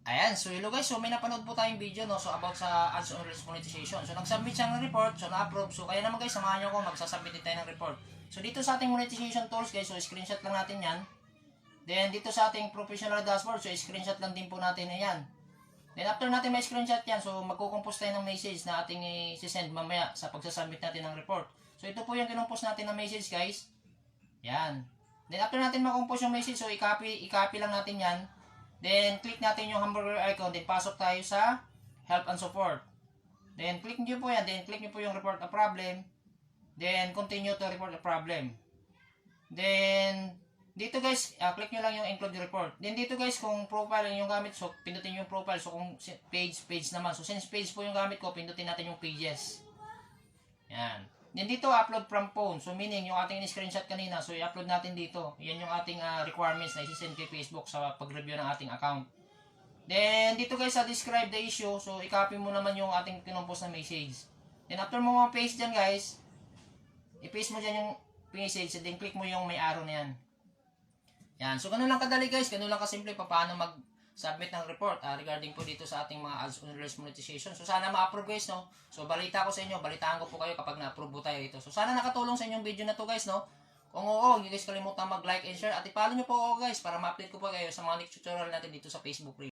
Ayan, so hello guys, so may napanood po tayong video no, so about sa ads on reels monetization. So nag-submit siya ng report, so na-approve. So kaya naman guys, samahan niyo ako, magsasubmit din tayo ng report. So dito sa ating monetization tools guys, so screenshot lang natin 'yan. Then dito sa ating professional dashboard, so screenshot lang din po natin 'yan. Then after natin may screenshot 'yan, so magko-compose tayo ng message na ating i-send mamaya sa pagsasubmit natin ng report. So ito po yung kinompose natin na message guys. Yan. Then after natin ma-compose yung message, so i-copy lang natin 'yan. Then, click natin yung hamburger icon. Then, pasok tayo sa help and support. Then, click nyo po yan. Then, click nyo po yung report a problem. Then, continue to report a problem. Then, dito guys, click nyo lang yung include report. Then, dito guys, kung profile yung gamit, so, pindutin yung profile. So, kung page naman. So, since page po yung gamit ko, pindutin natin yung pages. Yan. Then dito, upload from phone. So, meaning, yung ating screenshot kanina, so, i-upload natin dito. Yan yung ating requirements na isi-send kay Facebook sa pag-review ng ating account. Then, dito guys, sa describe the issue, so, i-copy mo naman yung ating kinompose na message. Then, after mo ma-paste dyan, guys, i-paste mo dyan yung message, then click mo yung may arrow na yan. Yan. So, ganun lang kadali, guys. Ganun lang kasimple pa paano mag-submit ng report regarding po dito sa ating mga ads on reels monetization. So, sana ma-approve guys, no? So, balita ko sa inyo, balitaan ko po kayo kapag na-approve po tayo ito. So, sana nakatulong sa inyong video na to guys, no? Kung oo, hindi guys kalimutan mag-like and share at i-follow nyo po ako guys para ma-update ko po kayo sa mga next tutorial natin dito sa Facebook.